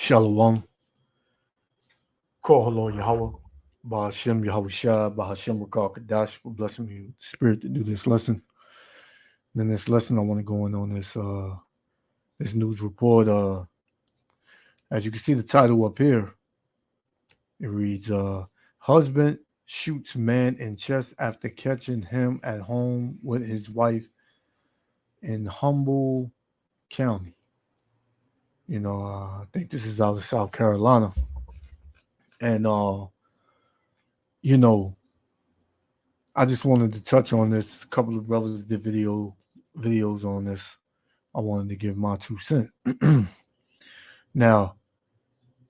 Shalom. Kohalo Yahweh. Bahashem Yahushua. Bahashem Rakal Kadash for blessing me with the spirit to do this lesson. In this lesson, I want to go in on this news report. As you can see the title up here, it reads Husband shoots man in chest after catching him at home with his wife in Humboldt County. I think this is out of South Carolina. And I just wanted to touch on this. A couple of brothers did videos on this. I wanted to give my 2 cents. Now,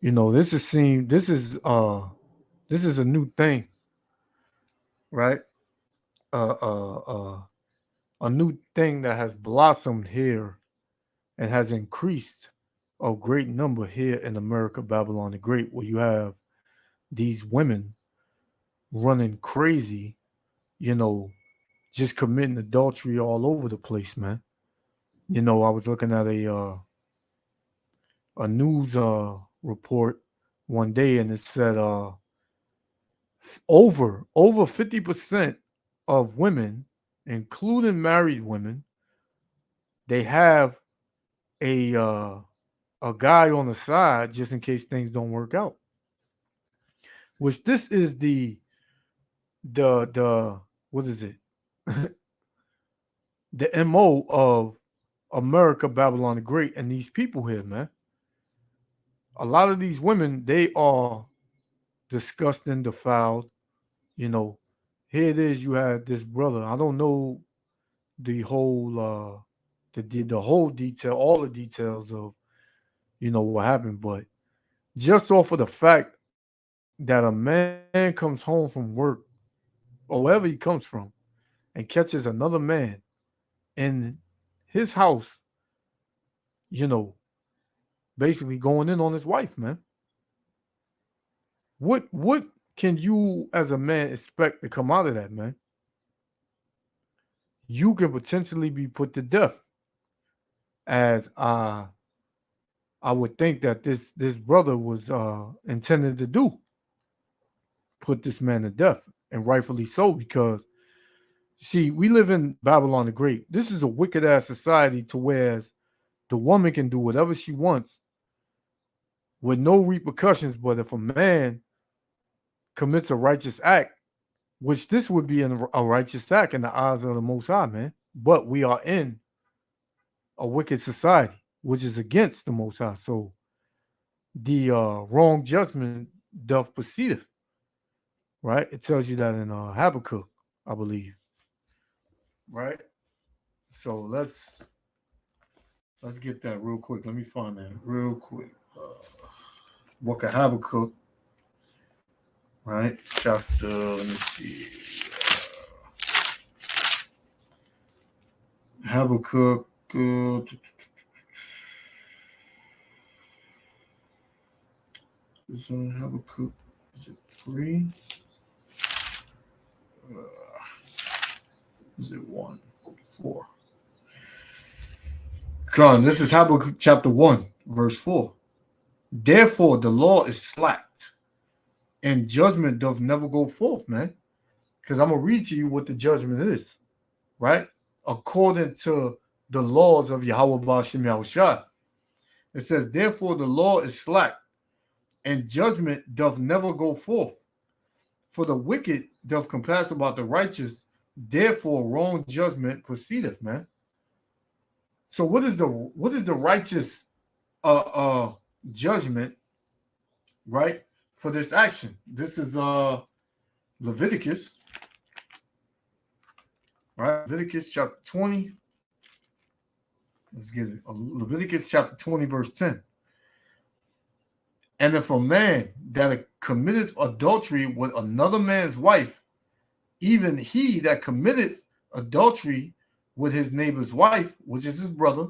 this is a new thing, right? A new thing that has blossomed here and has increased a great number here in America, Babylon the Great, where you have these women running crazy, just committing adultery all over the place, man. I was looking at a news report one day, and it said over 50% of women, including married women, they have a guy on the side just in case things don't work out. Which this is the what is it? The MO of America, Babylon the Great, and these people here, man. A lot of these women, they are disgusting, defiled. Here it is. You have this brother. I don't know the whole the whole detail, all the details of what happened, but just off of the fact that a man comes home from work or wherever he comes from and catches another man in his house, you know, basically going in on his wife, man. What can you as a man expect to come out of that, man? You can potentially be put to death. As I would think that this brother was intended to do, put this man to death, and rightfully so, because see, we live in Babylon the Great. This is a wicked ass society to where the woman can do whatever she wants with no repercussions. But if a man commits a righteous act, which this would be a righteous act in the eyes of the Most High, man, but we are in a wicked society, which is against the Most High. So the wrong judgment doth proceedeth, right? It tells you that in Habakkuk, I believe, right? So let's get that real quick. Let me find that real quick. Book of Habakkuk, right? Chapter, let me see. Habakkuk. Is Habakkuk? Is it 3? Is it 1? 4. Come on, this is Habakkuk chapter 1, verse 4. Therefore, the law is slacked, and judgment doth never go forth, man. Because I'm going to read to you what the judgment is, right? According to the laws of Yahweh Ba'ashem Yahushua. It says, therefore, the law is slack, and judgment doth never go forth. For the wicked doth compass about the righteous, therefore wrong judgment proceedeth, man. So what is the righteous judgment, right, for this action? This is Leviticus, right? Leviticus chapter 20. Let's get it. Leviticus chapter 20, verse 10. And if a man that committed adultery with another man's wife, even he that committeth adultery with his neighbor's wife, which is his brother,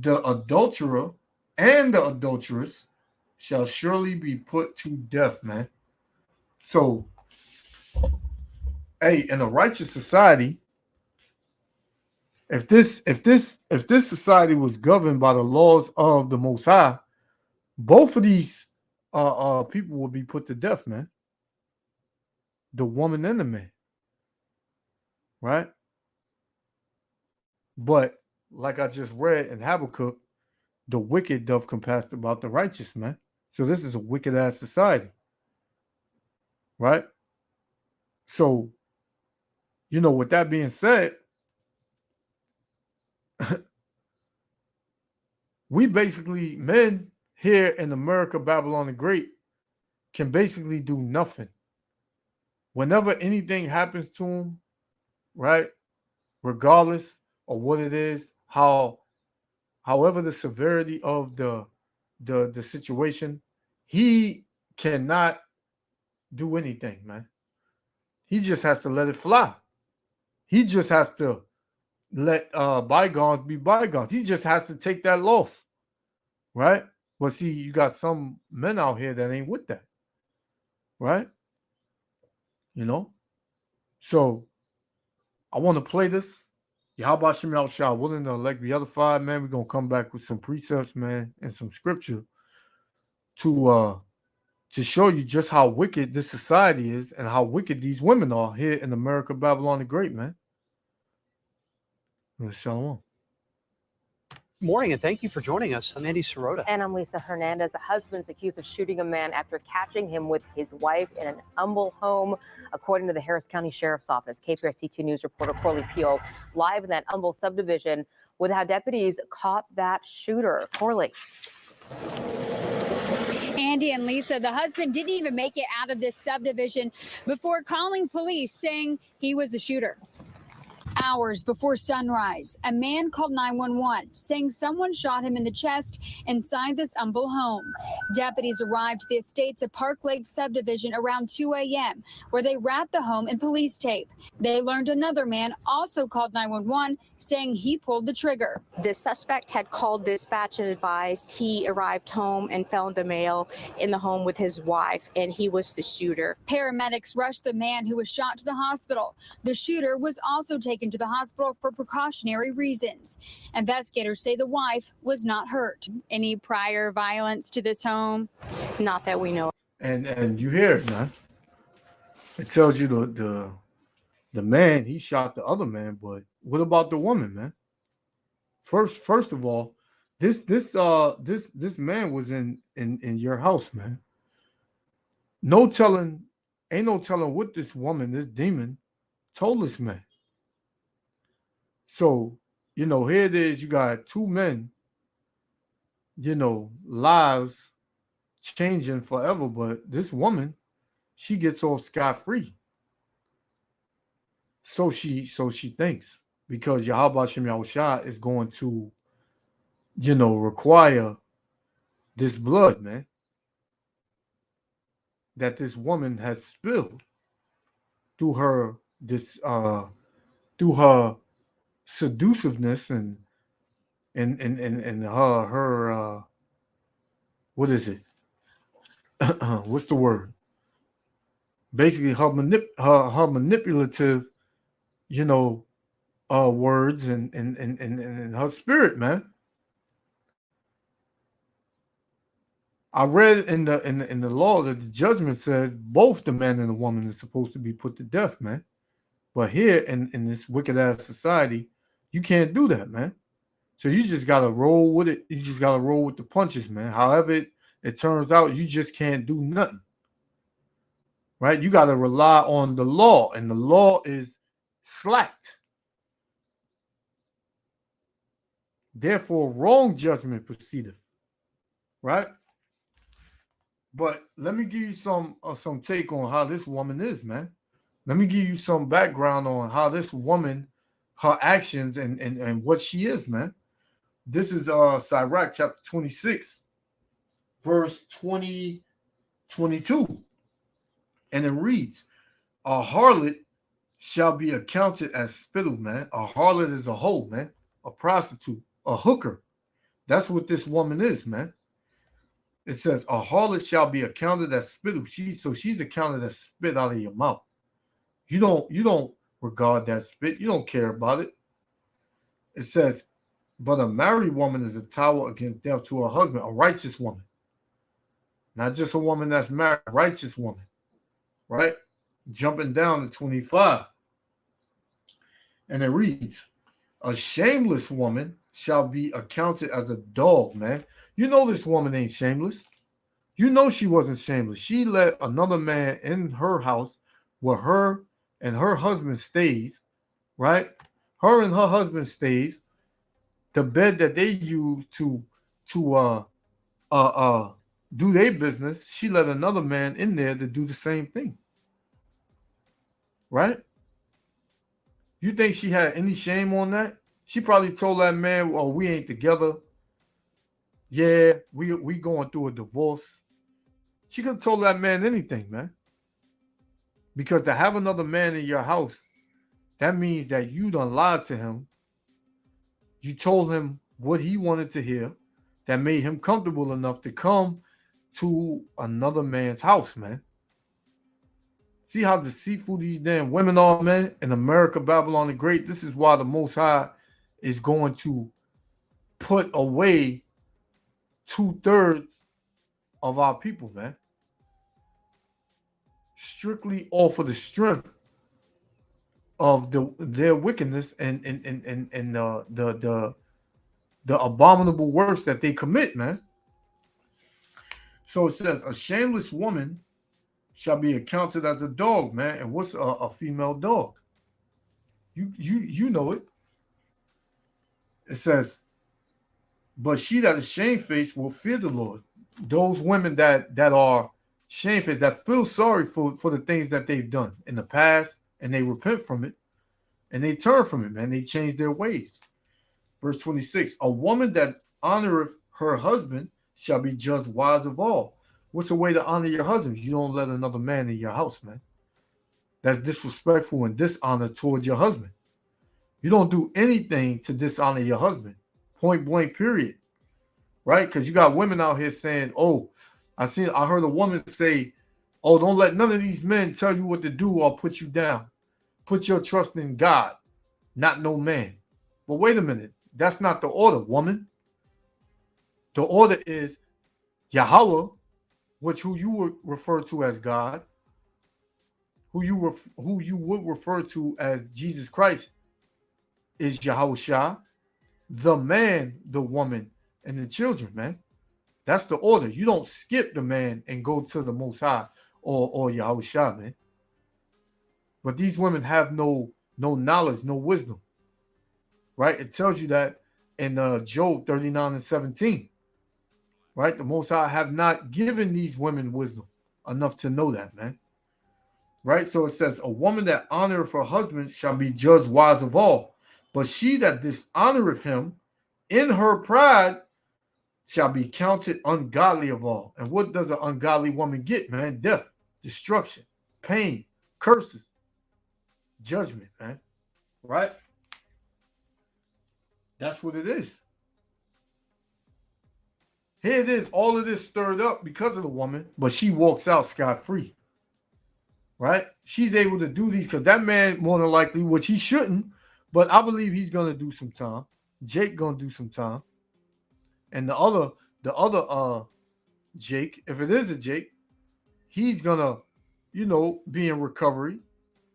the adulterer and the adulteress shall surely be put to death, man. So, hey, in a righteous society, if this society was governed by the laws of the Most High, Both of these people will be put to death, man. The woman and the man, right? But like I just read in Habakkuk, the wicked doth compass about the righteous, man. So this is a wicked ass society, right? So, with that being said, we basically, men here in America, Babylon the Great, can basically do nothing. Whenever anything happens to them, right? Regardless of what it is, however the severity of the situation, he cannot do anything, man. He just has to let it fly. He just has to let bygones be bygones. He just has to take that loss, right? But see, you got some men out here that ain't with that, right? So I want to play this. How about Shemal Shah willing to elect the other five, man? We're gonna come back with some precepts, man, and some scripture to show you just how wicked this society is and how wicked these women are here in America, Babylon the Great, man. Shalom. Morning, and thank you for joining us. I'm Andy Sirota. And I'm Lisa Hernandez. A husband's accused of shooting a man after catching him with his wife in an Humble home, according to the Harris County Sheriff's Office. KPRC 2 News reporter Corley Pio live in that Humble subdivision with how deputies caught that shooter. Corley. Andy and Lisa, the husband didn't even make it out of this subdivision before calling police saying he was the shooter. Hours before sunrise, a man called 911 saying someone shot him in the chest inside this Humble home. Deputies arrived at the estates of Park Lake subdivision around 2 a.m., where they wrapped the home in police tape. They learned another man also called 911 saying he pulled the trigger. The suspect had called dispatch and advised he arrived home and found a male in the home with his wife, and he was the shooter. Paramedics rushed the man who was shot to the hospital. The shooter was also taken to the hospital for precautionary reasons. Investigators say the wife was not hurt. Any prior violence to this home? Not that we know. And you hear it, man. It tells you the man, he shot the other man, but what about the woman, man? First of all, this man was in your house, man. Ain't no telling what this woman, this demon, told this man. So, here it is, you got two men, lives changing forever, but this woman, she gets off scot-free. So she thinks, because Yahweh Shem Yahushua is going to, require this blood, man, that this woman has spilled through her seductiveness and her what is it? What's the word? Basically, her manipulative, words and her spirit, man. I read in the law that the judgment says both the man and the woman is supposed to be put to death, man. But here in this wicked ass society, you can't do that, man. So you just gotta roll with it. You just gotta roll with the punches, man. However it turns out, you just can't do nothing. Right? You gotta rely on the law, and the law is slacked. Therefore, wrong judgment proceedeth. Right? But let me give you some take on how this woman is, man. Let me give you some background on how this woman, her actions and what she is, man. This is Sirach chapter 26, verse 22. And it reads, a harlot shall be accounted as spittle, man. A harlot is a hoe, man. A prostitute, a hooker. That's what this woman is, man. It says, a harlot shall be accounted as spittle. She's accounted as spit out of your mouth. You don't regard that spit. You don't care about it. It says, but a married woman is a tower against death to her husband, a righteous woman. Not just a woman that's married, a righteous woman, right? Jumping down to 25. And it reads, a shameless woman shall be accounted as a dog, man. You know this woman ain't shameless. You know she wasn't shameless. She let another man in her house where her and her husband stays, right? Her and her husband stays. The bed that they use to do their business, she let another man in there to do the same thing. Right? You think she had any shame on that? She probably told that man, well, we ain't together. Yeah, we going through a divorce. She could have told that man anything, man. Because to have another man in your house, that means that you done lied to him. You told him what he wanted to hear that made him comfortable enough to come to another man's house, man. See how deceitful these damn women are, man? In America, Babylon the Great, this is why the Most High is going to put away 2/3 of our people, man. Strictly off of the strength of their wickedness and the abominable works that they commit, man. So it says, a shameless woman shall be accounted as a dog, man. And what's a female dog? You know it. It says, but she that is shamefaced will fear the Lord. Those women that are shamefaced, that feel sorry for the things that they've done in the past, and they repent from it, and they turn from it, man. They change their ways. Verse 26, a woman that honoreth her husband shall be judged wise of all. What's a way to honor your husband? You don't let another man in your house, man. That's disrespectful and dishonor towards your husband. You don't do anything to dishonor your husband. Point blank, period. Right? Because you got women out here saying, oh, I heard a woman say, oh, don't let none of these men tell you what to do or put you down. Put your trust in God, not no man. But wait a minute. That's not the order, woman. The order is Yahweh, who you would refer to as God, who you would refer to as Jesus Christ, is Yahushua. The man, the woman, and the children, man. That's the order. You don't skip the man and go to the Most High or Yahushua, man. But these women have no knowledge, no wisdom. Right? It tells you that in Job 39:17. Right? The Most High have not given these women wisdom enough to know that, man. Right? So it says, a woman that honoreth her husband shall be judged wise of all. But she that dishonoreth him in her pride shall be counted ungodly of all. And what does an ungodly woman get, man? Death, destruction, pain, curses, judgment, man. Right? That's what it is. Here it is, all of this stirred up because of the woman, but she walks out scot-free. Right? She's able to do these because that man, more than likely, which he shouldn't, but I believe he's going to do some time. Jake going to do some time. And the other Jake, if it is a Jake, he's going to, be in recovery.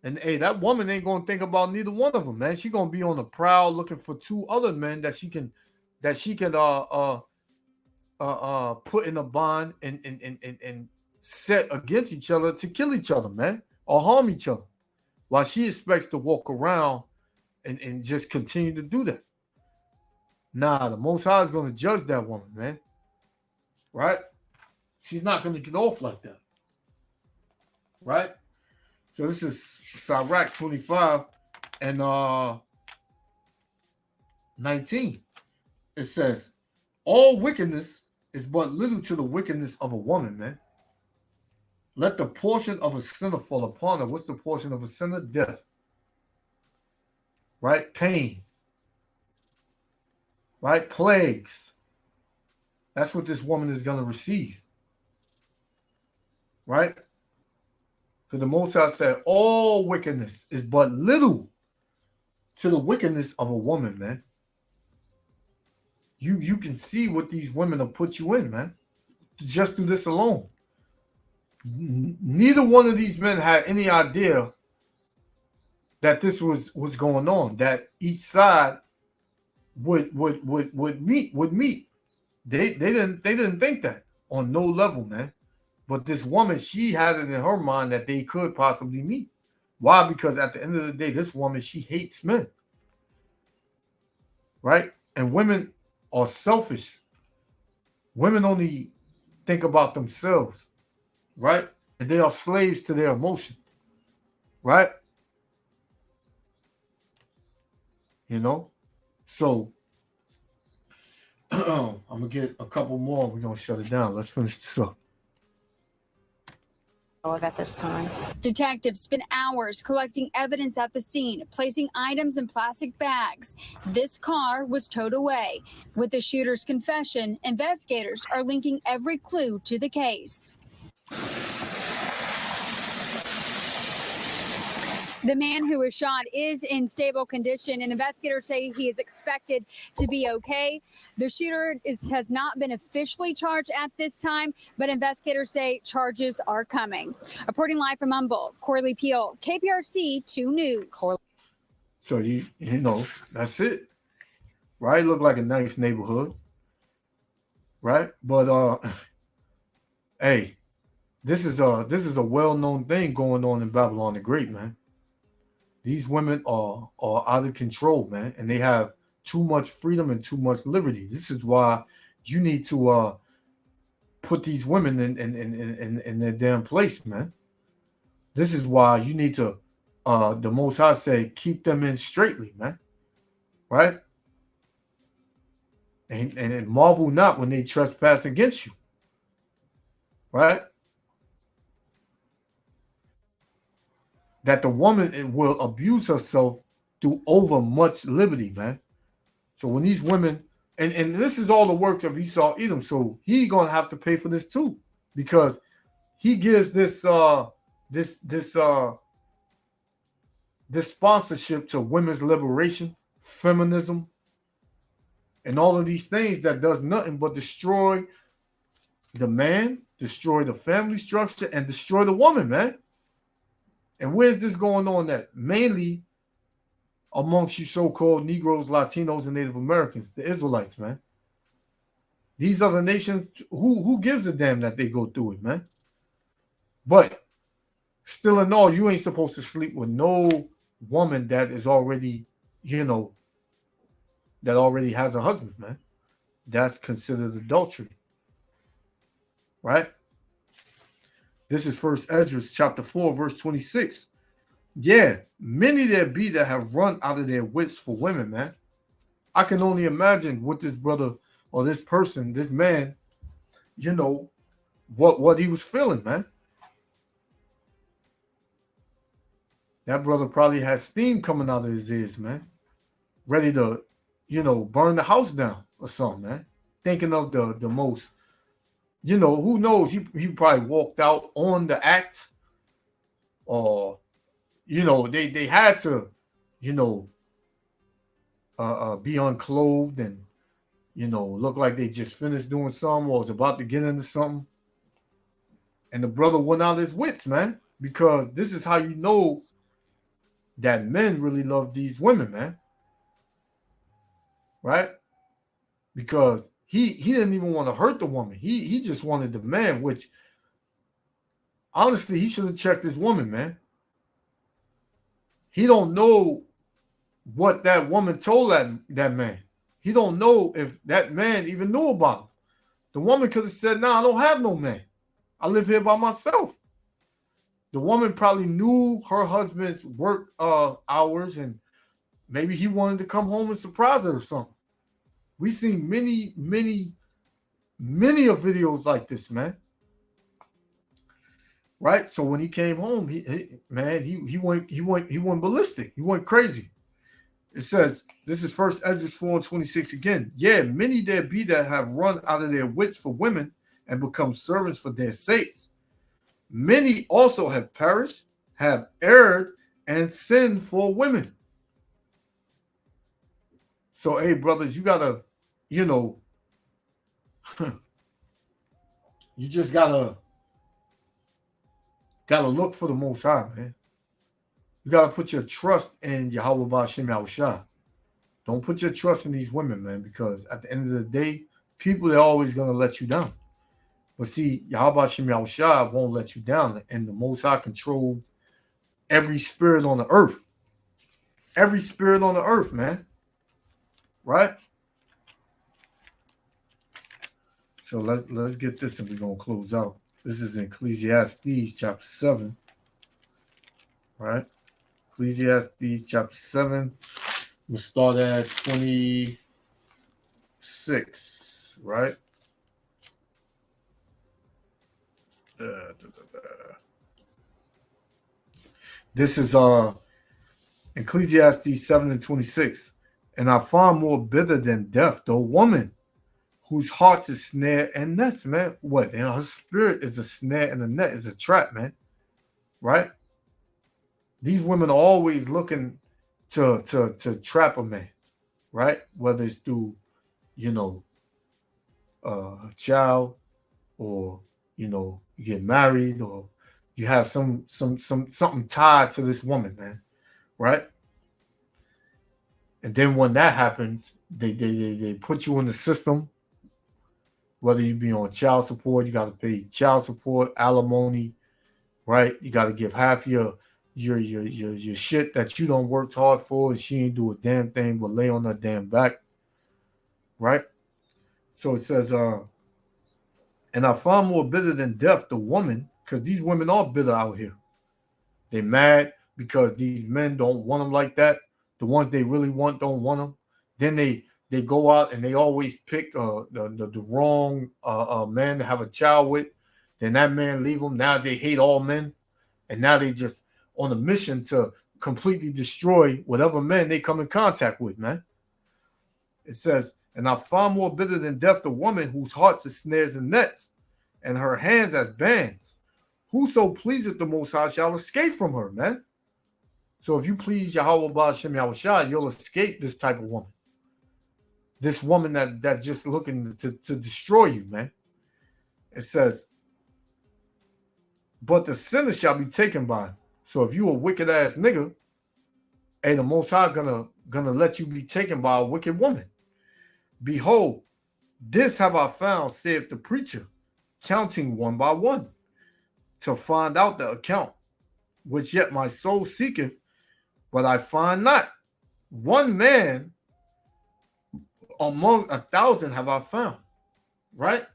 And, hey, that woman ain't going to think about neither one of them, man. She's going to be on the prowl looking for 2 other men that she can put in a bond and set against each other to kill each other, man, or harm each other, while she expects to walk around and just continue to do that. Nah, the Most High is going to judge that woman, man. Right? She's not going to get off like that. Right? So this is Sirach 25 and 19. It says, all wickedness is but little to the wickedness of a woman, man. Let the portion of a sinner fall upon her. What's the portion of a sinner? Death. Right? Pain. Right? Plagues. That's what this woman is going to receive. Right? So the Most High said, all wickedness is but little to the wickedness of a woman, man. You can see what these women have put you in, man. Just through this alone. Neither one of these men had any idea that this was going on, that each side would meet. They didn't think that on no level, man. But this woman, she had it in her mind that they could possibly meet. Why? Because at the end of the day, this woman, she hates men. Right? And women are selfish. Women only think about themselves. Right? And they are slaves to their emotion. Right? You know? So I'm gonna get a couple more. We're gonna shut it down. Let's finish this up. At this time. Detectives spent hours collecting evidence at the scene, placing items in plastic bags. This car was towed away. With the shooter's confession, investigators are linking every clue to the case. The man who was shot is in stable condition, and investigators say he is expected to be okay. The shooter has not been officially charged at this time, but investigators say charges are coming. Reporting live from Humboldt, Corley Peel, KPRC 2 News. So you know, that's it. Right? Look like a nice neighborhood. Right? But hey, this is a well-known thing going on in Babylon the Great, man. These women are out of control, man, and they have too much freedom and too much liberty. This is why you need to put these women in their damn place, man. This is why you need to, the Most High say, keep them in straightly, man. Right? And marvel not when they trespass against you. Right? That the woman will abuse herself through over much liberty, man. So when these women, and this is all the works of Esau Edom, so he gonna have to pay for this too, because he gives this sponsorship to women's liberation, feminism, and all of these things that does nothing but destroy the man, destroy the family structure, and destroy the woman, man. And where's this going on at? Mainly amongst you so-called Negroes, Latinos, and Native Americans, the Israelites, man. These other nations, who gives a damn that they go through it, man? But still in all, you ain't supposed to sleep with no woman that is already, that already has a husband, man. That's considered adultery. Right? This is 1 Ezra chapter 4, verse 26. Yeah, many there be that have run out of their wits for women, man. I can only imagine what this brother or this person, this man, what he was feeling, man. That brother probably had steam coming out of his ears, man. Ready to, burn the house down or something, man. Thinking of the most, who knows? He probably walked out on the act, or, they had to, be unclothed and, look like they just finished doing something or was about to get into something. And the brother went out his wits, man, because this is how you know that men really love these women, man. Right? Because he didn't even want to hurt the woman. He just wanted the man, which honestly, he should have checked this woman, man. He don't know what that woman told that man. He don't know if that man even knew about him. The woman could have said, "Nah, I don't have no man. I live here by myself." The woman probably knew her husband's work hours, and maybe he wanted to come home and surprise her or something. We've seen many of videos like this, man. Right? So when he came home, he went ballistic. He went crazy. It says, this is 1 Ezra 4:26 again. Yeah, many there be that have run out of their wits for women and become servants for their sakes. Many also have perished, have erred, and sinned for women. So, hey, brothers, you gotta, you just gotta Gotta look for the Most High, man. You gotta put your trust in Yahweh Ba'Shem Yahushua. Don't put your trust in these women, man, because at the end of the day, people are always gonna let you down. But see, Yahweh Ba'Shem Yahushua won't let you down, and the Most High controls every spirit on the earth. Every spirit on the earth, man. Right? So let's get this and we're going to close out. This is in Ecclesiastes chapter 7. Right? Ecclesiastes chapter 7. We'll start at 26. Right? This is Ecclesiastes 7 and 26. And I find more bitter than death the woman whose heart's a snare and nets, man. What? You know, her spirit is a snare and a net is a trap, man. Right? These women are always looking to trap a man, right? Whether it's through, a child, or you get married, or you have something tied to this woman, man, right? And then when that happens, they put you in the system. Whether you be on child support, you got to pay child support, alimony, right? You got to give half your shit that you don't work hard for, and she ain't do a damn thing but lay on her damn back, right? So it says, and I find more bitter than death the woman, because these women are bitter out here. They mad because these men don't want them like that. The ones they really want don't want them. Then they go out and they always pick the wrong man to have a child with. Then that man leave them. Now they hate all men, and now they just on a mission to completely destroy whatever men they come in contact with, man. It says, and I find more bitter than death the woman whose hearts are snares and nets, and her hands as bands. Whoso pleaseth the Most High shall escape from her, man. So if you please Yahweh Ba'Shem Yahushua, you'll escape this type of woman. This woman that's just looking to destroy you, man. It says, but the sinner shall be taken by him. So if you a wicked ass nigga, hey, the Most High gonna let you be taken by a wicked woman. Behold, this have I found, saith the preacher, counting one by one, to find out the account, which yet my soul seeketh, but I find not. One man among 1,000 have I found, right?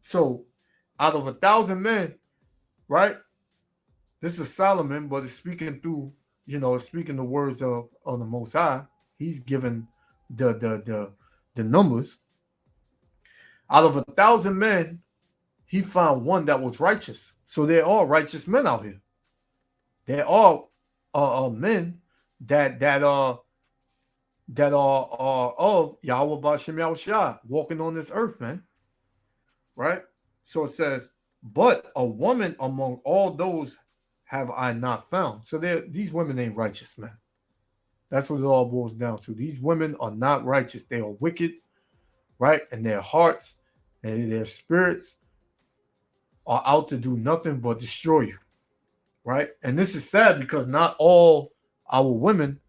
So out of 1,000 men, right? This is Solomon, but it's speaking through, speaking the words of the Most High. He's given the numbers. Out of 1,000 men, he found one that was righteous. So they're all righteous men out here. They're all men that are of Yahweh Ba'Shem Yahushua walking on this earth, man. Right? So it says, but a woman among all those have I not found. So these women ain't righteous, man. That's what it all boils down to. These women are not righteous. They are wicked, right? And their hearts and their spirits are out to do nothing but destroy you, right? And this is sad because not all our women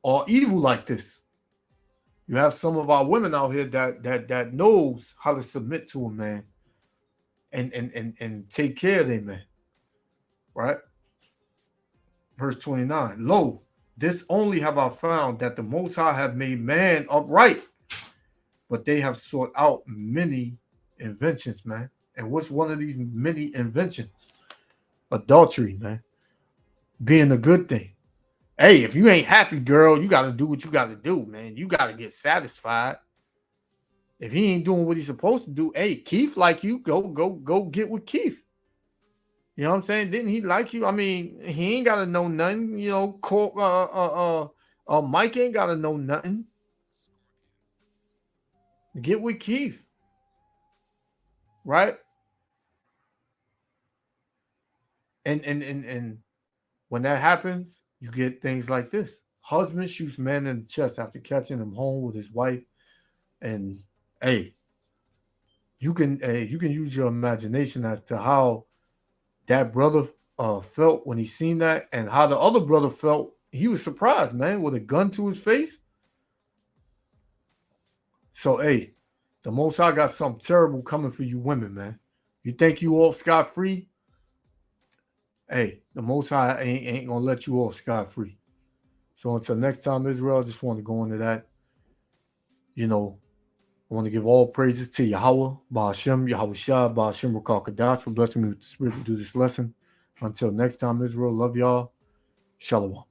are evil like this. You have some of our women out here that knows how to submit to a man and take care of their man, right? Verse 29, lo, this only have I found, that the Most High have made man upright, but they have sought out many inventions, man. And what's one of these many inventions? Adultery, man. Being a good thing. Hey, if you ain't happy, girl, you got to do what you got to do, man. You got to get satisfied. If he ain't doing what he's supposed to do, hey, Keith like you, go get with Keith. You know what I'm saying? Didn't he like you? I mean, he ain't got to know nothing. Mike ain't got to know nothing. Get with Keith. Right? And when that happens, you get things like this. Husband shoots man in the chest after catching him home with his wife. And hey, you can use your imagination as to how that brother felt when he seen that, and how the other brother felt. He was surprised, man, with a gun to his face. So, hey, the Most High got something terrible coming for you women, man. You think you off scot-free? Hey, the Most High ain't gonna let you off scot-free. So until next time, Israel, I just want to go into that. You know, I want to give all praises to Yahweh, Ba'ashem, Yahweh Shah, Ba'ashem Rakal Kadash for blessing me with the spirit to do this lesson. Until next time, Israel, love y'all. Shalom.